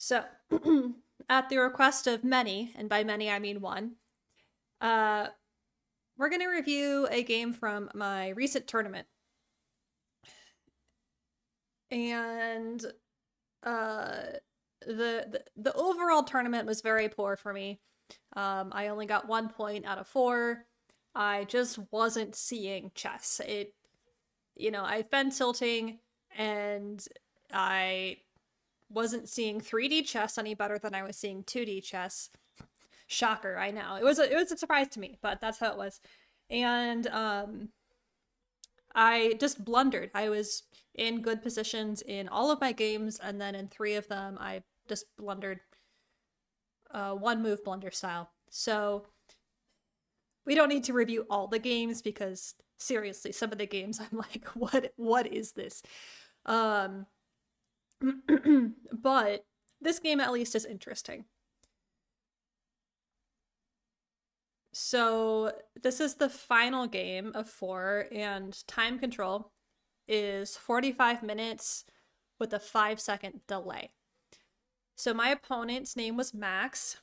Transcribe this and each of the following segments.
So, at the request of many, and by many I mean one, uh, we're going to review a game from my recent tournament. And uh, the overall tournament was very poor for me. I only got 1 point out of 4. I just wasn't seeing chess. I've been tilting, and I wasn't seeing 3D chess any better than I was seeing 2D chess. Shocker, I know. It was a surprise to me, but that's how it was. And I just blundered. I was in good positions in all of my games, and then in 3 of them I just blundered, one move blunder style. So we don't need to review all the games because seriously, some of the games I'm like, what is this? Um but this game at least is interesting. So this is the final game of 4, and time control is 45 minutes with a 5-second delay. So my opponent's name was Max,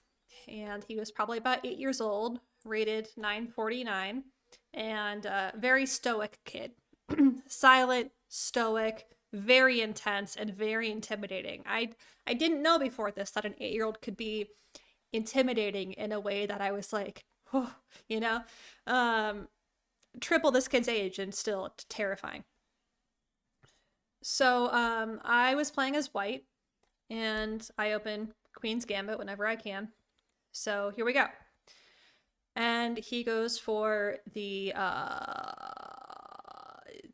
and he was probably about 8 years old, rated 949, and a very stoic kid. Silent, stoic, very intense, and very intimidating. I didn't know before this that an 8-year-old could be intimidating in a way that I was like, oh, you know? Um, Triple this kid's age and still terrifying. So I was playing as white, and I open Queen's Gambit whenever I can. So here we go. And he goes for the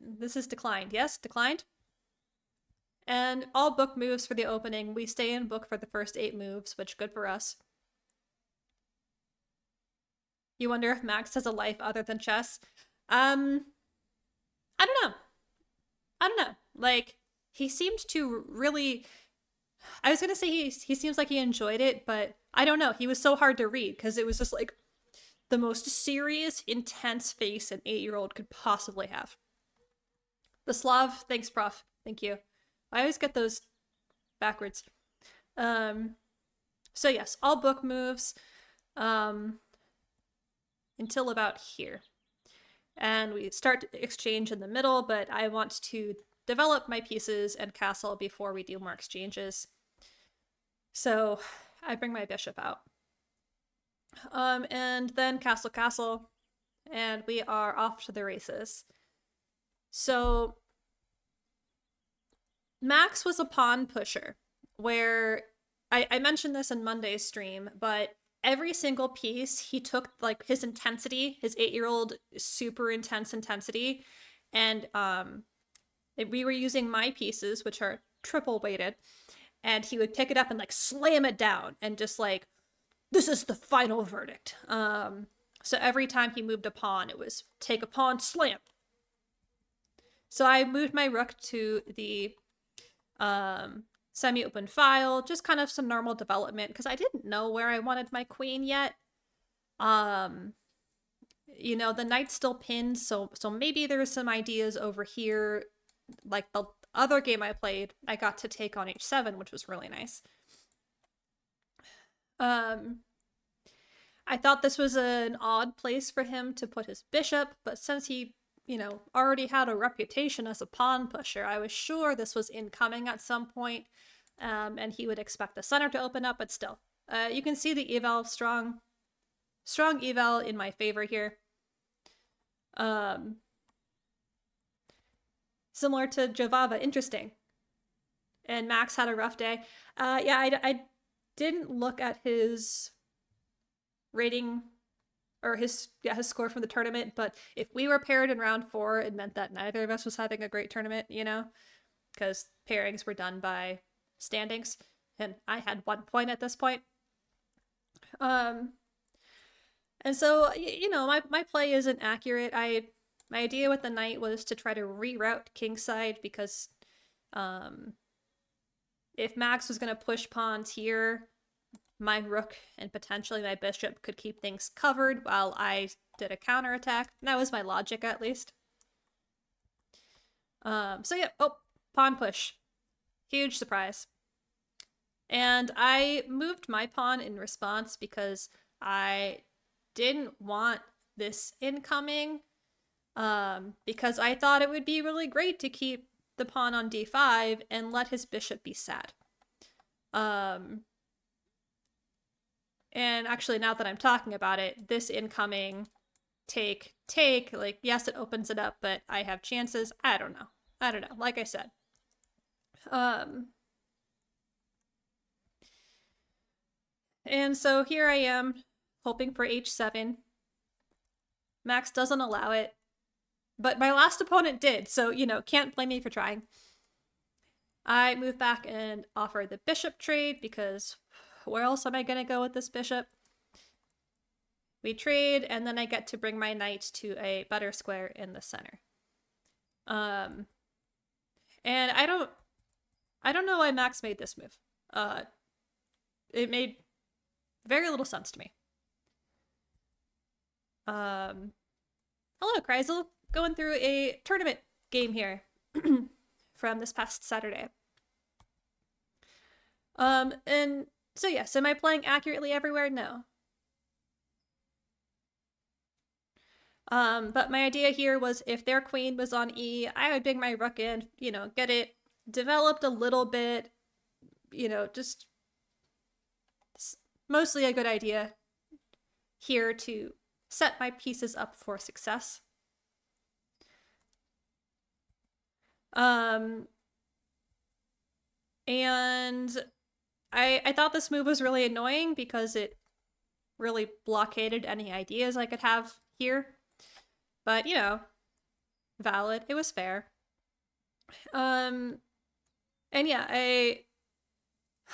this is declined. Yes, declined. And all book moves for the opening. We stay in book for the first 8 moves, which good for us. You wonder if Max has a life other than chess. I don't know. I don't know. Like, he seemed to really. I was gonna say he seems like he enjoyed it, but I don't know. He was so hard to read because it was just like the most serious, intense face an 8-year-old could possibly have. The Slav, thanks, prof. Thank you. I always get those backwards. Um, so yes, all book moves, um, until about here. And we start to exchange in the middle, but I want to develop my pieces and castle before we do more exchanges. So I bring my bishop out. And then castle, castle, and we are off to the races. So Max was a pawn pusher, where I mentioned this in Monday's stream, but every single piece he took like his intensity, his 8-year-old super intense intensity, and we were using my pieces, which are triple weighted, and he would pick it up and like slam it down and just like, this is the final verdict. So every time he moved a pawn, it was take a pawn, slam. So I moved my rook to the semi-open file, just kind of some normal development because I didn't know where I wanted my queen yet. The knight's still pinned, so maybe there's some ideas over here. Like the other game I played, I got to take on h7, which was really nice. I thought this was an odd place for him to put his bishop, but since he already had a reputation as a pawn pusher, I was sure this was incoming at some point, and he would expect the center to open up, but still. You can see the eval, strong eval in my favor here. Similar to Jovava, interesting. And Max had a rough day. I didn't look at his rating or his score from the tournament, but if we were paired in round 4, it meant that neither of us was having a great tournament, because pairings were done by standings, and I had 1 point at this point. And so my play isn't accurate. My idea with the knight was to try to reroute kingside because if Max was going to push pawns here, my rook and potentially my bishop could keep things covered while I did a counterattack. That was my logic, at least. So yeah, pawn push. Huge surprise. And I moved my pawn in response because I didn't want this incoming, because I thought it would be really great to keep the pawn on d5 and let his bishop be sad. Um, and actually, now that I'm talking about it, this incoming take, like, yes, it opens it up, but I have chances. I don't know. Like I said. And so here I am, hoping for h7. Max doesn't allow it, but my last opponent did, so, can't blame me for trying. I move back and offer the bishop trade because where else am I going to go with this bishop? We trade, and then I get to bring my knight to a better square in the center. And I don't know why Max made this move. It made very little sense to me. Hello, Kreisel. Going through a tournament game here from this past Saturday. And so yes, am I playing accurately everywhere? No. But my idea here was if their queen was on E, I would bring my rook in, get it developed a little bit, just mostly a good idea here to set my pieces up for success. And I thought this move was really annoying because it really blockaded any ideas I could have here. But, valid. It was fair. And yeah, I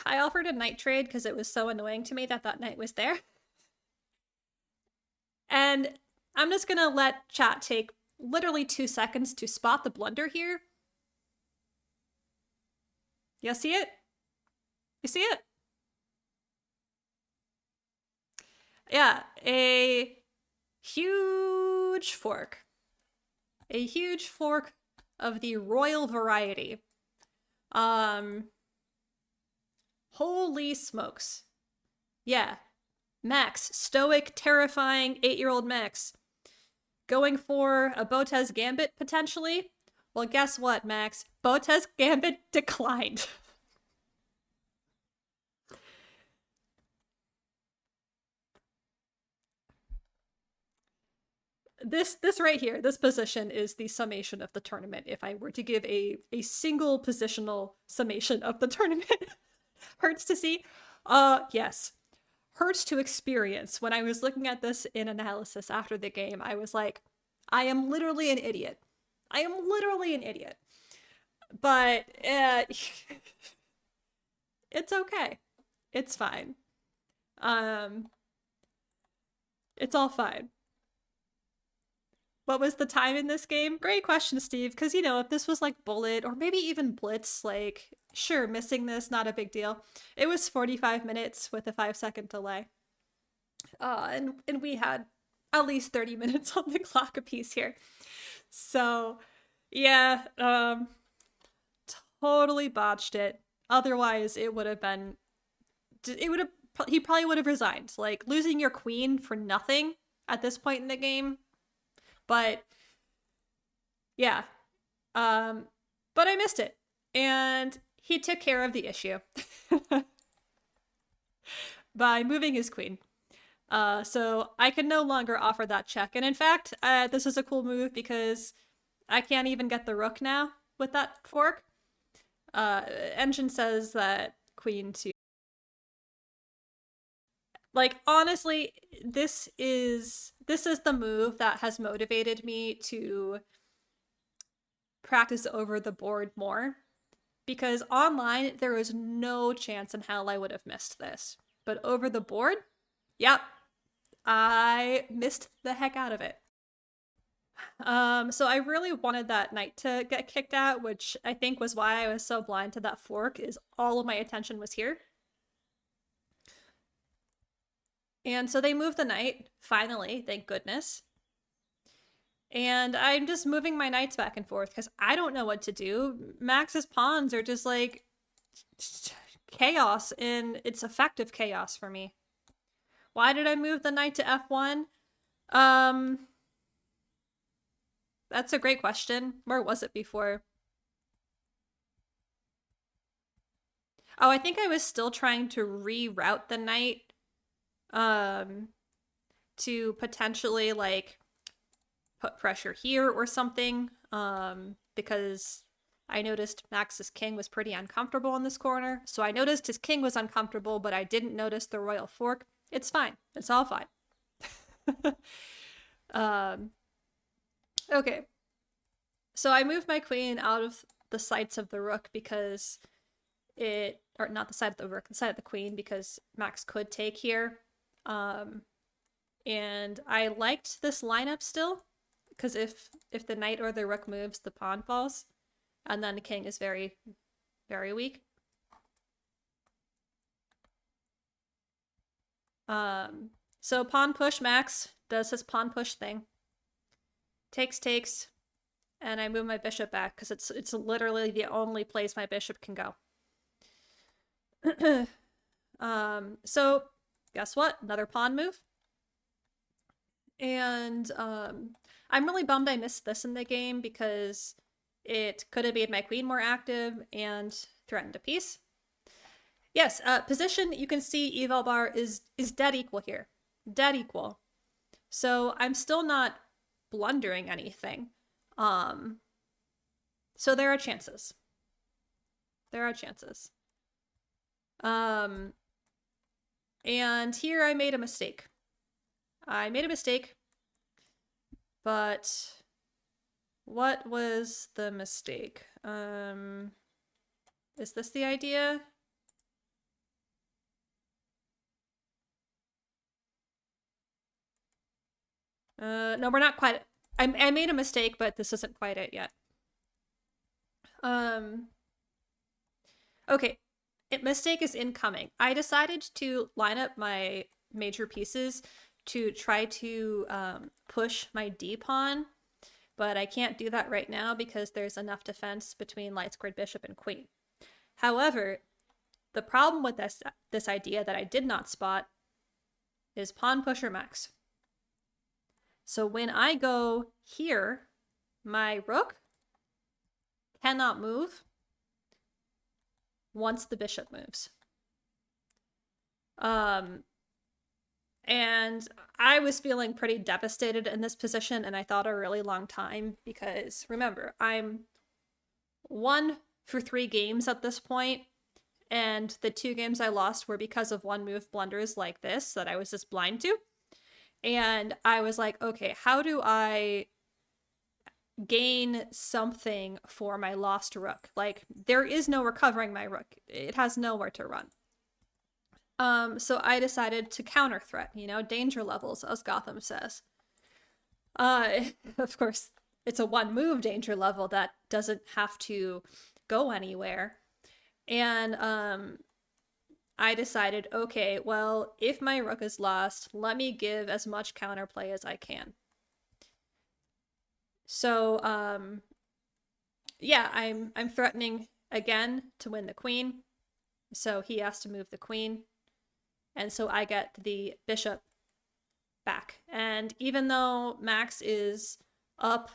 offered a knight trade because it was so annoying to me that knight was there. And I'm just gonna let chat take literally 2 seconds to spot the blunder here. You see it? You see it? Yeah, a huge fork. A huge fork of the royal variety. Holy smokes. Yeah. Max, stoic, terrifying 8-year-old Max. Going for a Botez Gambit, potentially? Well, guess what, Max? Botez Gambit declined. This right here, this position is the summation of the tournament. If I were to give a single positional summation of the tournament. Hurts to see? Yes. Hurts to experience. When I was looking at this in analysis after the game, I was like, I am literally an idiot. I am literally an idiot. But it's okay. It's fine. It's all fine. What was the time in this game? Great question, Steve. Because, if this was like Bullet or maybe even Blitz, like, sure, missing this, not a big deal. It was 45 minutes with a 5-second delay. And we had at least 30 minutes on the clock apiece here. So, yeah, totally botched it. Otherwise, he probably would have resigned. Like, losing your queen for nothing at this point in the game. But yeah, but I missed it, and he took care of the issue by moving his queen. So I can no longer offer that check. And in fact, this is a cool move because I can't even get the rook now with that fork. Engine says that queen to. Like, honestly, this is the move that has motivated me to practice over the board more. Because online, there is no chance in hell I would have missed this. But over the board, yep, I missed the heck out of it. So I really wanted that knight to get kicked out, which I think was why I was so blind to that fork, is all of my attention was here. And so they moved the knight, finally, thank goodness. And I'm just moving my knights back and forth because I don't know what to do. Max's pawns are just like chaos, and it's effective chaos for me. Why did I move the knight to f1? Um, that's a great question. Where was it before? Oh, I think I was still trying to reroute the knight um to potentially like put pressure here or something because I noticed Max's king was pretty uncomfortable in this corner. So I noticed his king was uncomfortable, but I didn't notice the royal fork. It's fine. It's all fine. um okay. So I moved my queen out of the sights of the rook because it, or not the side of the rook, the side of the queen, because Max could take here. And I liked this lineup still, because if the knight or the rook moves, the pawn falls, and then the king is very, very weak. So pawn push, Max does his pawn push thing. Takes, and I move my bishop back because it's literally the only place my bishop can go. So guess what? Another pawn move. And I'm really bummed I missed this in the game because it could have made my queen more active and threatened a piece. Yes, position, you can see eval bar is dead equal here. Dead equal. So I'm still not blundering anything. So there are chances. There are chances. And here I made a mistake. But what was the mistake? Is this the idea? No, we're not quite. I made a mistake, but this isn't quite it yet. Okay, mistake is incoming. I decided to line up my major pieces to try to push my d pawn, but I can't do that right now because there's enough defense between light squared bishop and queen. However, the problem with this idea that I did not spot is pawn pusher Max. So when I go here, my rook cannot move once the bishop moves. And I was feeling pretty devastated in this position, and I thought a really long time because, remember, I'm 1 for 3 games at this point, and the 2 games I lost were because of one move blunders like this that I was just blind to. And I was like, okay, how do I gain something for my lost rook? Like, there is no recovering my rook. It has nowhere to run. So I decided to counter threat, danger levels, as Gotham says. Of course, it's a 1 move danger level that doesn't have to go anywhere. And I decided, okay, well, if my rook is lost, let me give as much counterplay as I can. So, yeah, I'm threatening again to win the queen. So he has to move the queen. And so I get the bishop back. And even though Max is up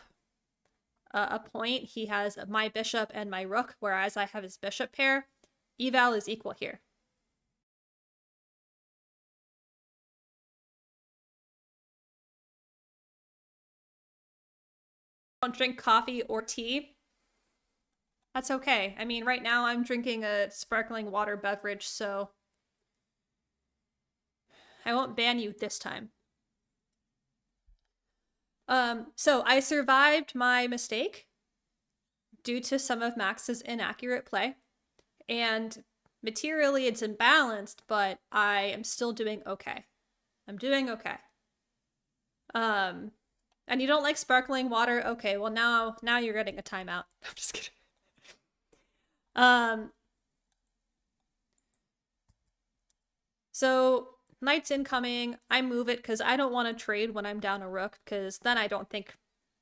a point, he has my bishop and my rook, whereas I have his bishop pair. Eval is equal here. Don't drink coffee or tea. That's okay. I mean, right now I'm drinking a sparkling water beverage, so I won't ban you this time. So I survived my mistake due to some of Max's inaccurate play, and materially it's imbalanced, but I am still doing okay. I'm doing okay. And you don't like sparkling water? Okay, well now you're getting a timeout. I'm just kidding. So knight's incoming. I move it because I don't want to trade when I'm down a rook, because then I don't think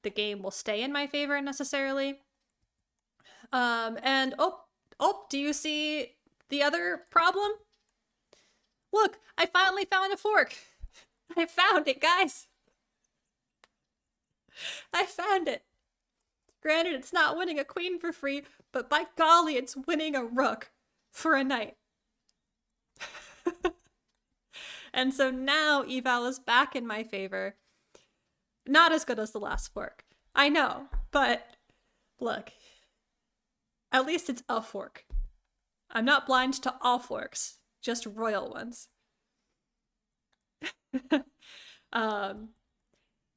the game will stay in my favor necessarily. And do you see The other problem? Look, I finally found a fork. I found it, guys. I found it. Granted, it's not winning a queen for free, but by golly, it's winning a rook for a knight. And so now eval is back in my favor. Not as good as the last fork. I know, but look, at least it's a fork. I'm not blind to all forks, just royal ones. um,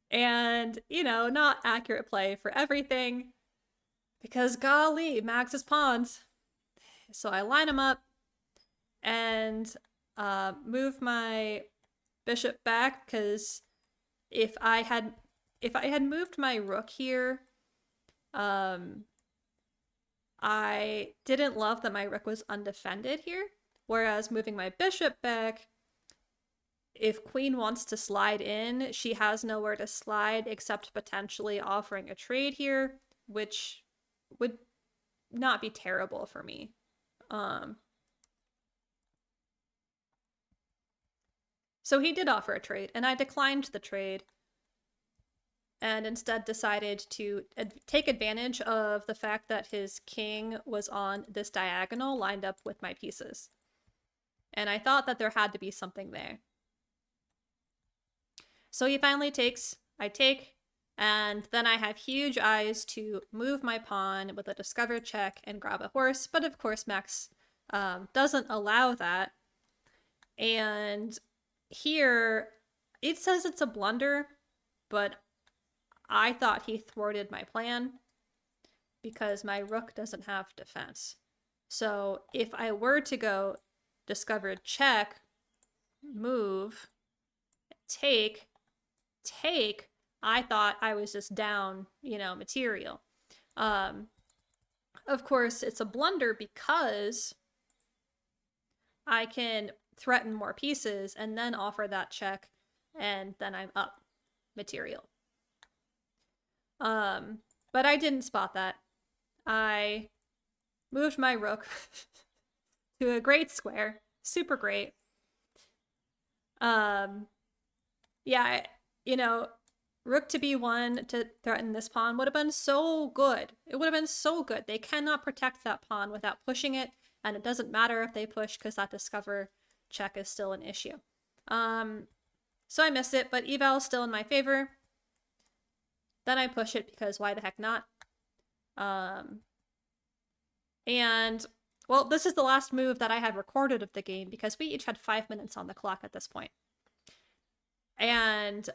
and, you know, not accurate play for everything, because golly, Max's pawns. So I line them up and move my bishop back, because if I had moved my rook here, I didn't love that my rook was undefended here. Whereas moving my bishop back, if queen wants to slide in, she has nowhere to slide except potentially offering a trade here, which would not be terrible for me. So he did offer a trade, and I declined the trade and instead decided to take advantage of the fact that his king was on this diagonal lined up with my pieces. And I thought that there had to be something there. So he finally takes, I take, and then I have huge eyes to move my pawn with a discover check and grab a horse, but of course Max doesn't allow that. And here, it says it's a blunder, but I thought he thwarted my plan because my rook doesn't have defense. So if I were to go discover check, move, take, I thought I was just down, you know, material. Of course, it's a blunder because I can threaten more pieces and then offer that check, and then I'm up material. But I didn't spot that. I moved my rook to a great square. Super great. Yeah, you know, rook to b1 to threaten this pawn would have been so good. It would have been so good. They cannot protect that pawn without pushing it, and it doesn't matter if they push because that discover check is still an issue. So I missed it, but eval is still in my favor. Then I push it because why the heck not? And, well, this is the last move that I have recorded of the game because we each had 5 minutes on the clock at this point. And,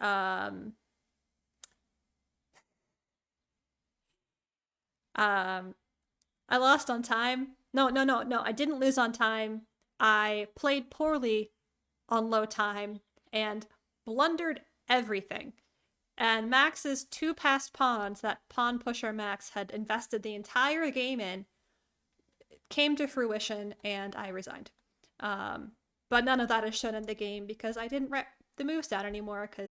I lost on time. No, I didn't lose on time. I played poorly on low time and blundered everything. And Max's two passed pawns that pawn pusher Max had invested the entire game in came to fruition, and I resigned. But none of that is shown in the game because I didn't write the moves down anymore because